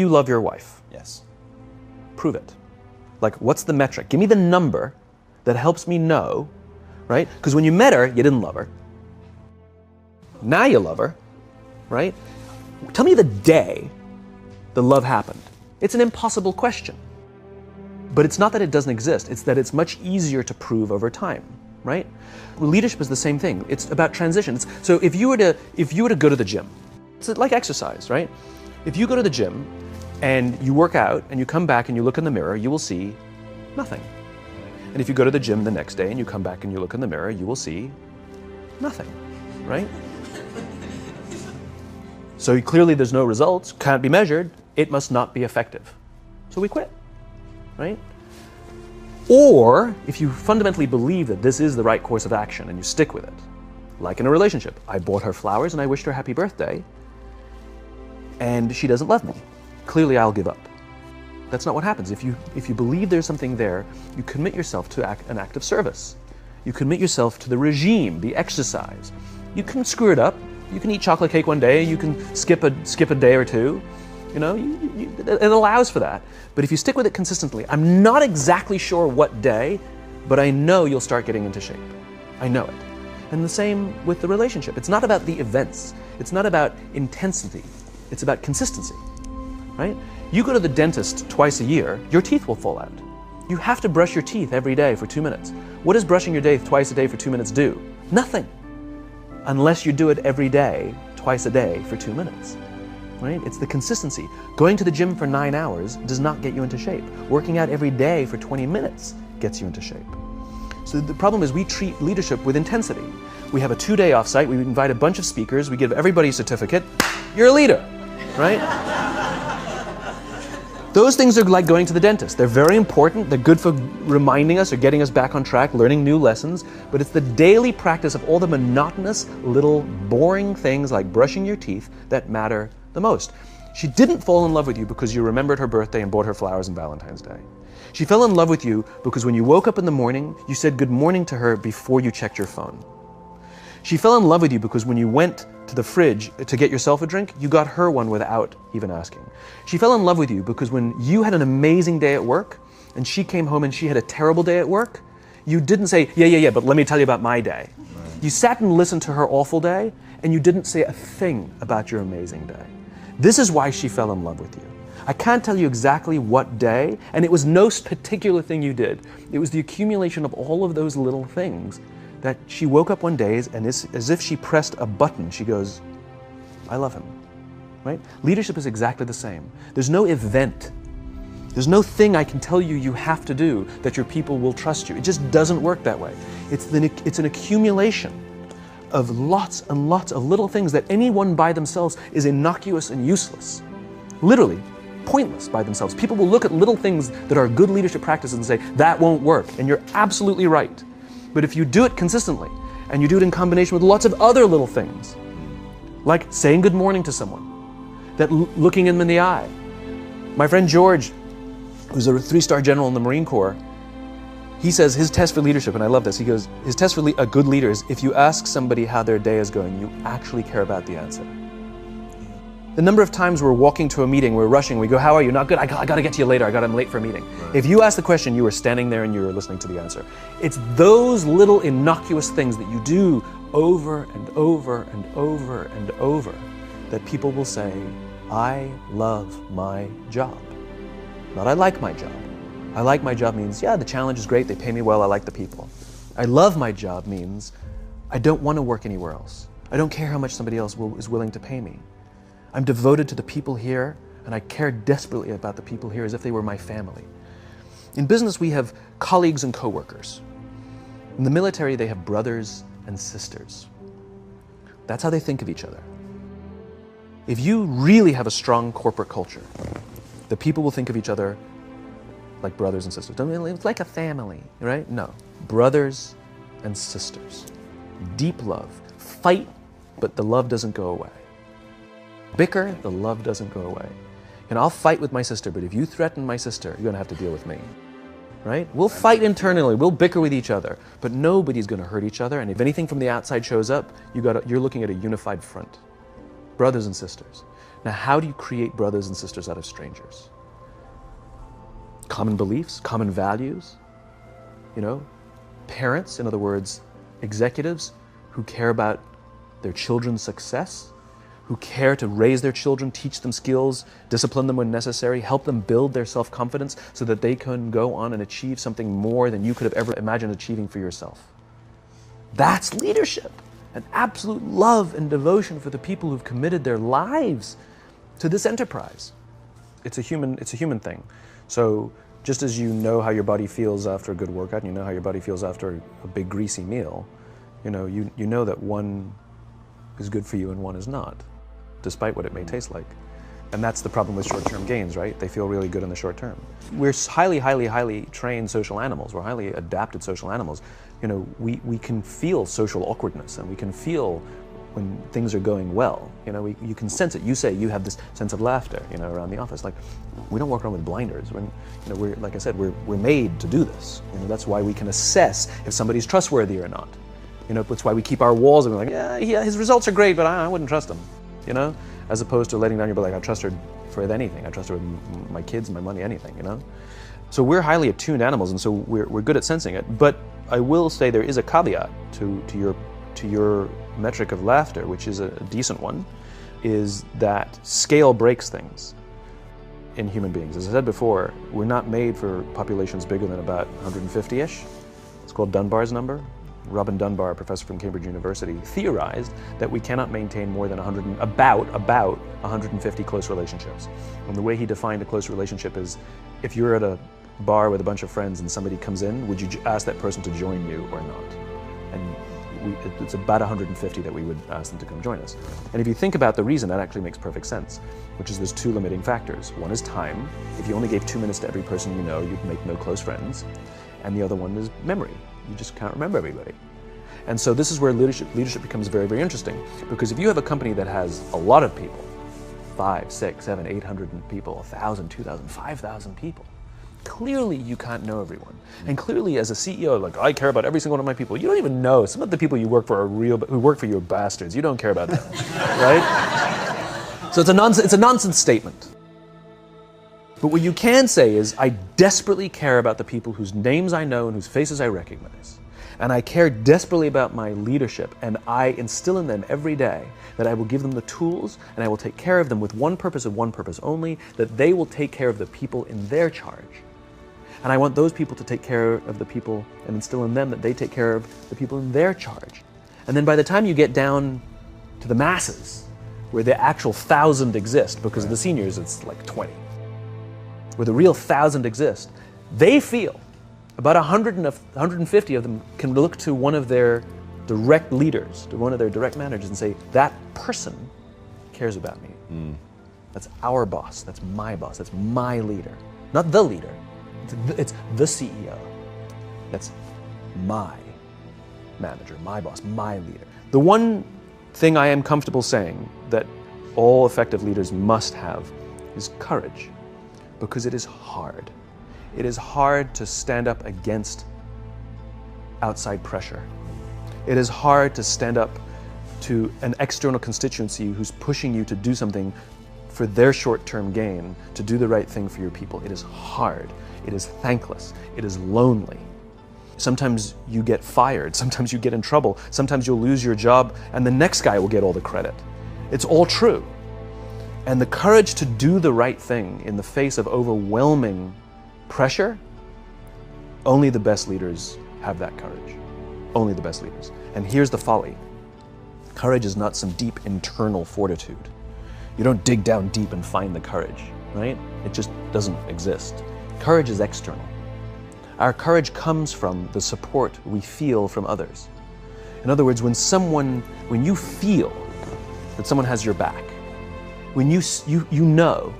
you love your wife? Yes. Prove it. Like, what's the metric? Give me the number that helps me know, right? Because when you met her, you didn't love her. Now you love her, right? Tell me the day the love happened. It's an impossible question. But it's not that it doesn't exist, it's that it's much easier to prove over time, right? Leadership is the same thing. It's about transitions. So if you were to go to the gym, it's like exercise, right? If you go to the gym and you work out and you come back and you look in the mirror, you will see nothing. And if you go to the gym the next day and you come back and you look in the mirror, you will see nothing, right? So clearly there's no results, can't be measured, it must not be effective. So we quit, right? Or if you fundamentally believe that this is the right course of action and you stick with it, like in a relationship, I bought her flowers and I wished her happy birthday, and she doesn't love me. Clearly I'll give up. That's not what happens. If you believe there's something there, you commit yourself to an act of service. You commit yourself to the regime, the exercise. You can screw it up. You can eat chocolate cake one day, you can skip a day or two. You know, it allows for that. But if you stick with it consistently, I'm not exactly sure what day, but I know you'll start getting into shape. I know it. And the same with the relationship. It's not about the events. It's not about intensity. It's about consistency, right? You go to the dentist twice a year, your teeth will fall out. You have to brush your teeth every day for 2 minutes. What does brushing your teeth twice a day for 2 minutes do? Nothing. Unless you do it every day, twice a day for 2 minutes, right? It's the consistency. Going to the gym for 9 hours does not get you into shape. Working out every day for 20 minutes gets you into shape. So the problem is we treat leadership with intensity. We have a 2-day offsite, we invite a bunch of speakers, we give everybody a certificate, you're a leader, right? Those things are like going to the dentist. They're very important, they're good for reminding us or getting us back on track, learning new lessons, but it's the daily practice of all the monotonous, little, boring things like brushing your teeth that matter the most. She didn't fall in love with you because you remembered her birthday and bought her flowers on Valentine's Day. She fell in love with you because when you woke up in the morning, you said good morning to her before you checked your phone. She fell in love with you because when you went to the fridge to get yourself a drink, you got her one without even asking. She fell in love with you because when you had an amazing day at work and she came home and she had a terrible day at work, you didn't say, yeah, but let me tell you about my day. Right. You sat and listened to her awful day and you didn't say a thing about your amazing day. This is why she fell in love with you. I can't tell you exactly what day, and it was no particular thing you did. It was the accumulation of all of those little things that she woke up one day and as if she pressed a button, she goes, I love him, right? Leadership is exactly the same. There's no event. There's no thing I can tell you you have to do that your people will trust you. It just doesn't work that way. It's an accumulation of lots and lots of little things that anyone by themselves is innocuous and useless. Literally, pointless by themselves. People will look at little things that are good leadership practices and say, that won't work, and you're absolutely right. But if you do it consistently, and you do it in combination with lots of other little things, like saying good morning to someone, that looking them in the eye. My friend George, who's a 3-star general in the Marine Corps, he says his test for leadership, and I love this, he goes, his test for a good leader is if you ask somebody how their day is going, you actually care about the answer. The number of times we're walking to a meeting, we're rushing, we go, how are you? Not good, I gotta get to you later, I'm late for a meeting. Right. If you ask the question, you were standing there and you were listening to the answer. It's those little innocuous things that you do over and over and over and over that people will say, I love my job. Not I like my job. I like my job means, yeah, the challenge is great, they pay me well, I like the people. I love my job means, I don't want to work anywhere else. I don't care how much somebody else is willing to pay me. I'm devoted to the people here, and I care desperately about the people here as if they were my family. In business, we have colleagues and coworkers. In the military, they have brothers and sisters. That's how they think of each other. If you really have a strong corporate culture, the people will think of each other like brothers and sisters. It's like a family, right? No, brothers and sisters. Deep love. Fight, but the love doesn't go away. Bicker, the love doesn't go away. And I'll fight with my sister, but if you threaten my sister, you're gonna have to deal with me, right? We'll fight internally, we'll bicker with each other, but nobody's gonna hurt each other, and if anything from the outside shows up, you're looking at a unified front. Brothers and sisters. Now, how do you create brothers and sisters out of strangers? Common beliefs, common values, parents, in other words, executives who care about their children's success, who care to raise their children, teach them skills, discipline them when necessary, help them build their self-confidence so that they can go on and achieve something more than you could have ever imagined achieving for yourself. That's leadership, an absolute love and devotion for the people who've committed their lives to this enterprise. It's a human thing. So just as you know how your body feels after a good workout, and you know how your body feels after a big greasy meal, you know that one is good for you and one is not, despite what it may taste like. And that's the problem with short-term gains, right? They feel really good in the short term. We're highly, highly, highly trained social animals. We're highly adapted social animals. We can feel social awkwardness, and we can feel when things are going well. You can sense it. You say you have this sense of laughter, around the office. Like, we don't walk around with blinders. We're, like I said, we're made to do this. That's why we can assess if somebody's trustworthy or not. That's why we keep our walls and we're like, yeah, his results are great, but I wouldn't trust him. As opposed to letting down your butt, like, I trust her for anything. I trust her with my kids, my money, anything. So we're highly attuned animals, and so we're good at sensing it. But I will say there is a caveat to your metric of laughter, which is a decent one, is that scale breaks things in human beings. As I said before, we're not made for populations bigger than about 150-ish. It's called Dunbar's number. Robin Dunbar, a professor from Cambridge University, theorized that we cannot maintain more than about 150 close relationships. And the way he defined a close relationship is, if you're at a bar with a bunch of friends and somebody comes in, would you ask that person to join you or not? And it's about 150 that we would ask them to come join us. And if you think about the reason, that actually makes perfect sense, which is there's two limiting factors. One is time. If you only gave 2 minutes to every person you know, you'd make no close friends. And the other one is memory. You just can't remember everybody. And so this is where leadership becomes very, very interesting. Because if you have a company that has a lot of people, 5, 6, 7, 800 people, 1,000, 2,000, 5,000 people, clearly you can't know everyone. And clearly as a CEO, like, I care about every single one of my people. You don't even know. Some of the people you work for who work for you are bastards. You don't care about them, right? So it's a nonsense statement. But what you can say is, I desperately care about the people whose names I know and whose faces I recognize. And I care desperately about my leadership, and I instill in them every day that I will give them the tools and I will take care of them with one purpose and one purpose only, that they will take care of the people in their charge. And I want those people to take care of the people and instill in them that they take care of the people in their charge. And then by the time you get down to the masses, where the actual 1,000 exist, because of the seniors it's like 20, where the real 1,000 exist, they feel about 150 of them can look to one of their direct leaders, to one of their direct managers, and say, that person cares about me. That's our boss, that's my leader. Not the leader, it's the CEO. That's my manager, my boss, my leader. The one thing I am comfortable saying that all effective leaders must have is courage. Because it is hard. It is hard to stand up against outside pressure. It is hard to stand up to an external constituency who's pushing you to do something for their short-term gain, to do the right thing for your people. It is hard. It is thankless. It is lonely. Sometimes you get fired. Sometimes you get in trouble. Sometimes you'll lose your job and the next guy will get all the credit. It's all true. And the courage to do the right thing in the face of overwhelming pressure, only the best leaders have that courage. Only the best leaders. And here's the folly. Courage is not some deep internal fortitude. You don't dig down deep and find the courage, right? It just doesn't exist. Courage is external. Our courage comes from the support we feel from others. In other words, when you feel that someone has your back, when you know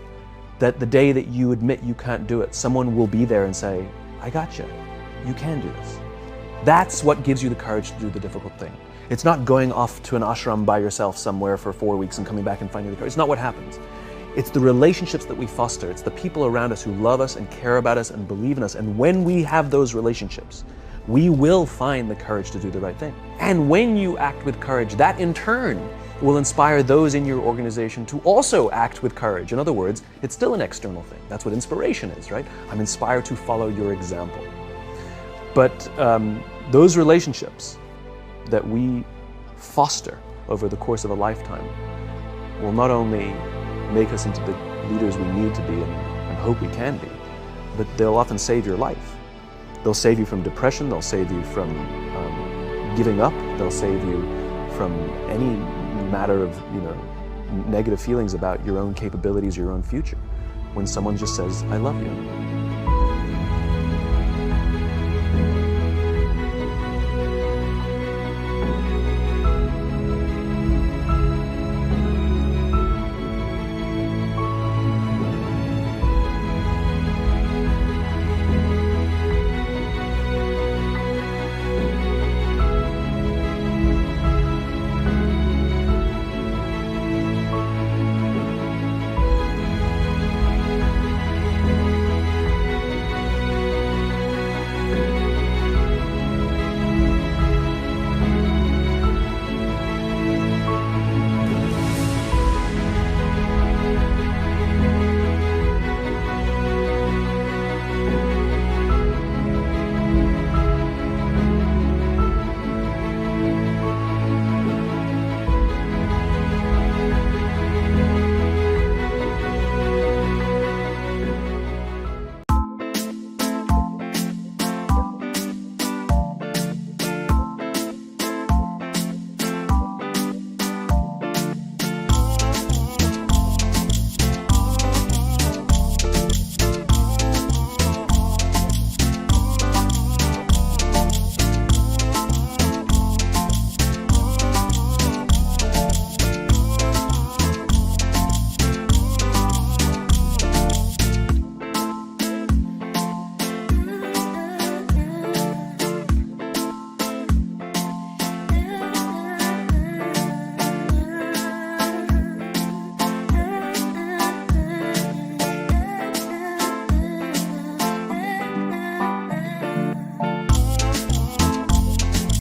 that the day that you admit you can't do it, someone will be there and say, I got you. You can do this. That's what gives you the courage to do the difficult thing. It's not going off to an ashram by yourself somewhere for 4 weeks and coming back and finding the courage. It's not what happens. It's the relationships that we foster. It's the people around us who love us and care about us and believe in us. And when we have those relationships, we will find the courage to do the right thing. And when you act with courage, that in turn will inspire those in your organization to also act with courage. In other words, it's still an external thing. That's what inspiration is, right? I'm inspired to follow your example. But those relationships that we foster over the course of a lifetime will not only make us into the leaders we need to be and hope we can be, but they'll often save your life. They'll save you from depression, they'll save you from giving up, they'll save you from any matter of negative feelings about your own capabilities, your own future. When someone just says, I love you.